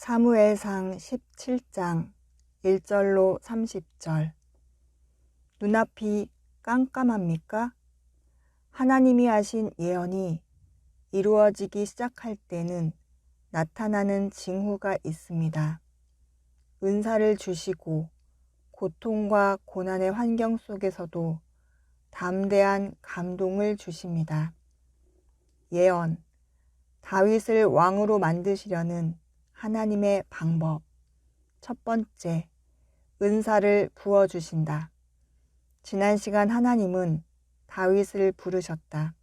사무엘상 17장 1절로 30절. 눈앞이 깜깜합니까? 하나님이 하신 예언이 이루어지기 시작할 때는 나타나는 징후가 있습니다. 은사를 주시고 고통과 고난의 환경 속에서도 담대한 감동을 주십니다. 예언, 다윗을 왕으로 만드시려는 하나님의 방법. 첫 번째, 은사를 부어주신다. 지난 시간 하나님은 다윗을 부르셨다.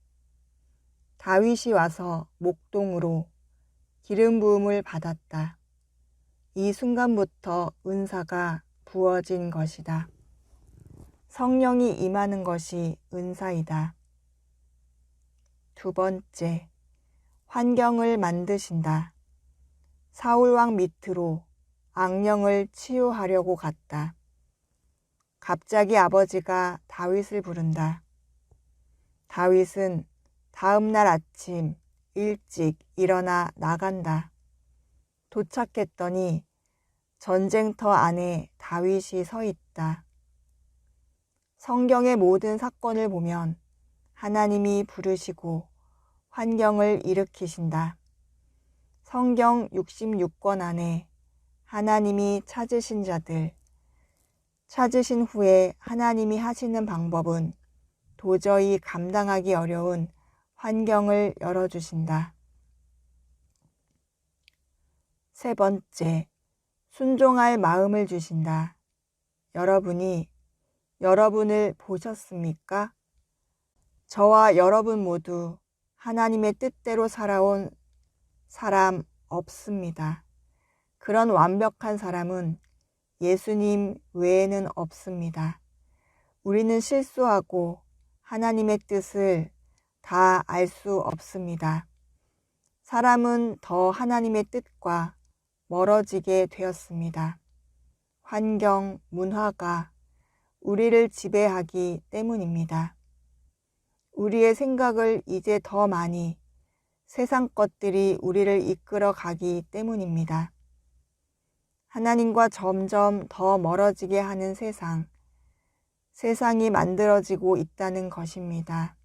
다윗이 와서 목동으로 기름 부음을 받았다. 이 순간부터 은사가 부어진 것이다. 성령이 임하는 것이 은사이다. 두 번째, 환경을 만드신다. 사울왕 밑으로 악령을 치유하려고 갔다. 갑자기 아버지가 다윗을 부른다. 다윗은 다음 날 아침 일찍 일어나 나간다. 도착했더니 전쟁터 안에 다윗이 서 있다. 성경의 모든 사건을 보면 하나님이 부르시고 환경을 일으키신다. 성경 66권 안에 하나님이 찾으신 자들, 찾으신 후에 하나님이 하시는 방법은 도저히 감당하기 어려운 환경을 열어주신다. 세 번째, 순종할 마음을 주신다. 여러분이 여러분을 보셨습니까? 저와 여러분 모두 하나님의 뜻대로 살아온 사람 없습니다. 그런 완벽한 사람은 예수님 외에는 없습니다. 우리는 실수하고 하나님의 뜻을 다 알 수 없습니다. 사람은 더 하나님의 뜻과 멀어지게 되었습니다. 환경, 문화가 우리를 지배하기 때문입니다. 우리의 생각을 이제 더 많이 세상 것들이 우리를 이끌어 가기 때문입니다. 하나님과 점점 더 멀어지게 하는 세상이 만들어지고 있다는 것입니다.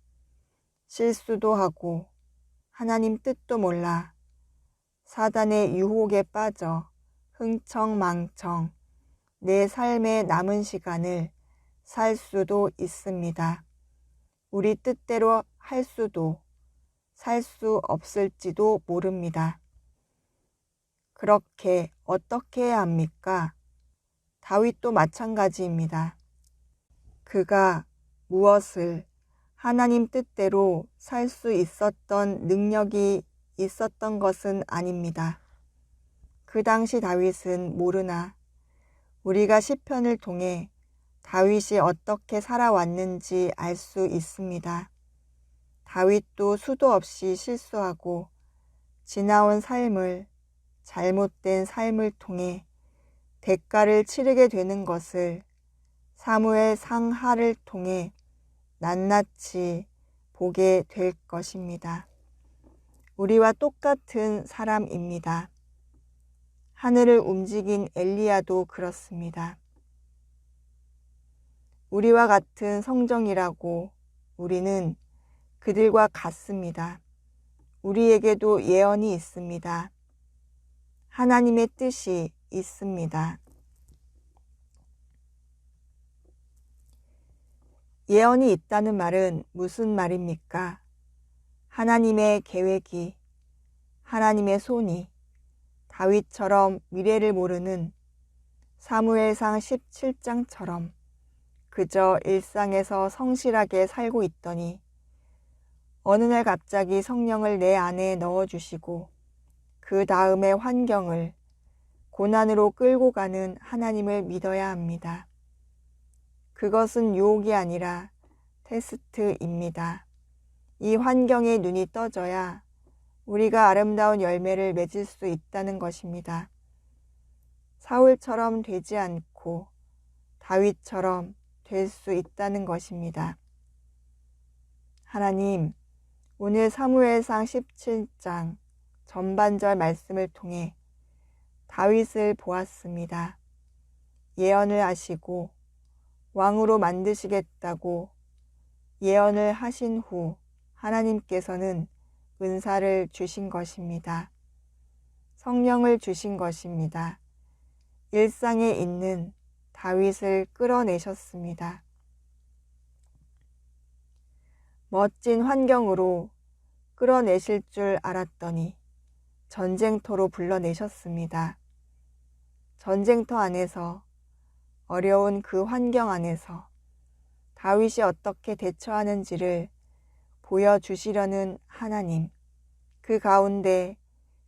실수도 하고 하나님 뜻도 몰라 사단의 유혹에 빠져 흥청망청 내 삶의 남은 시간을 살 수도 있습니다. 우리 뜻대로 할 수도 살 수 없을지도 모릅니다. 그렇게 어떻게 해야 합니까? 다윗도 마찬가지입니다. 그가 무엇을 하나님 뜻대로 살 수 있었던 능력이 있었던 것은 아닙니다. 그 당시 다윗은 모르나 우리가 시편을 통해 다윗이 어떻게 살아왔는지 알 수 있습니다. 다윗도 수도 없이 실수하고 지나온 삶을 잘못된 삶을 통해 대가를 치르게 되는 것을 사무엘 상하를 통해 낱낱이 보게 될 것입니다. 우리와 똑같은 사람입니다. 하늘을 움직인 엘리야도 그렇습니다. 우리와 같은 성정이라고 우리는 그들과 같습니다. 우리에게도 예언이 있습니다. 하나님의 뜻이 있습니다. 예언이 있다는 말은 무슨 말입니까? 하나님의 계획이, 하나님의 손이 다윗처럼 미래를 모르는 사무엘상 17장처럼 그저 일상에서 성실하게 살고 있더니 어느 날 갑자기 성령을 내 안에 넣어주시고 그 다음에 환경을 고난으로 끌고 가는 하나님을 믿어야 합니다. 그것은 유혹이 아니라 테스트입니다. 이 환경에 눈이 떠져야 우리가 아름다운 열매를 맺을 수 있다는 것입니다. 사울처럼 되지 않고 다윗처럼 될 수 있다는 것입니다. 하나님, 오늘 사무엘상 17장 전반절 말씀을 통해 다윗을 보았습니다. 예언을 하시고 왕으로 만드시겠다고 예언을 하신 후 하나님께서는 은사를 주신 것입니다. 성령을 주신 것입니다. 일상에 있는 다윗을 끌어내셨습니다. 멋진 환경으로 끌어내실 줄 알았더니 전쟁터로 불러내셨습니다. 전쟁터 안에서, 어려운 그 환경 안에서 다윗이 어떻게 대처하는지를 보여주시려는 하나님, 그 가운데,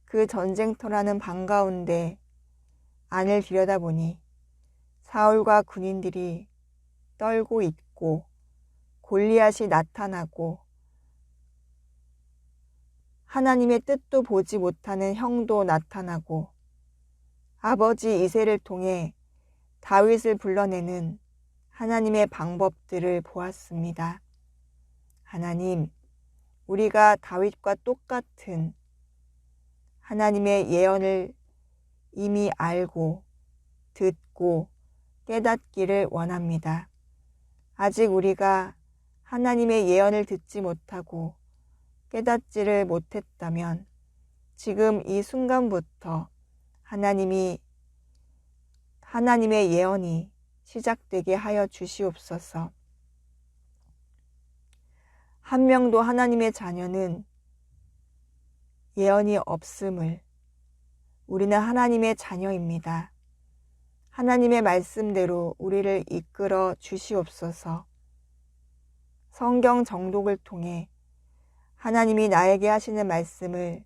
그 전쟁터라는 방 가운데 안을 들여다보니 사울과 군인들이 떨고 있고 골리앗이 나타나고 하나님의 뜻도 보지 못하는 형도 나타나고 아버지 이새를 통해 다윗을 불러내는 하나님의 방법들을 보았습니다. 하나님, 우리가 다윗과 똑같은 하나님의 예언을 이미 알고 듣고 깨닫기를 원합니다. 아직 우리가 하나님의 예언을 듣지 못하고 깨닫지를 못했다면 지금 이 순간부터 하나님의 예언이 시작되게 하여 주시옵소서. 한 명도 하나님의 자녀는 예언이 없음을, 우리는 하나님의 자녀입니다. 하나님의 말씀대로 우리를 이끌어 주시옵소서. 성경 정독을 통해 하나님이 나에게 하시는 말씀을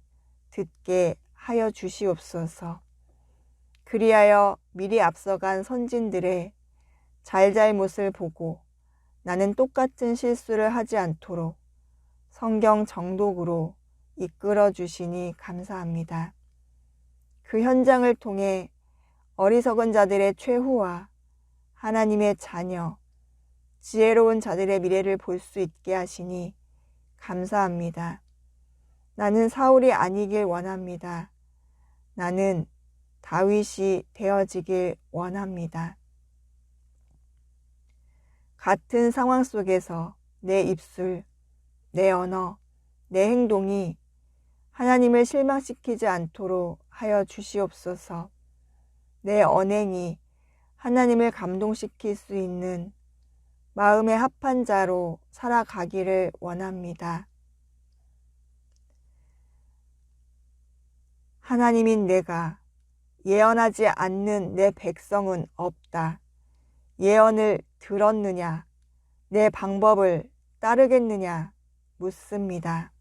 듣게 하여 주시옵소서. 그리하여 미리 앞서간 선진들의 잘잘못을 보고 나는 똑같은 실수를 하지 않도록 성경 정독으로 이끌어 주시니 감사합니다. 그 현장을 통해 어리석은 자들의 최후와 하나님의 자녀, 지혜로운 자들의 미래를 볼 수 있게 하시니 감사합니다. 나는 사울이 아니길 원합니다. 나는 다윗이 되어지길 원합니다. 같은 상황 속에서 내 입술, 내 언어, 내 행동이 하나님을 실망시키지 않도록 하여 주시옵소서. 내 언행이 하나님을 감동시킬 수 있는 마음의 합한 자로 살아가기를 원합니다. 하나님인 내가 예언하지 않는 내 백성은 없다. 예언을 들었느냐? 내 방법을 따르겠느냐? 묻습니다.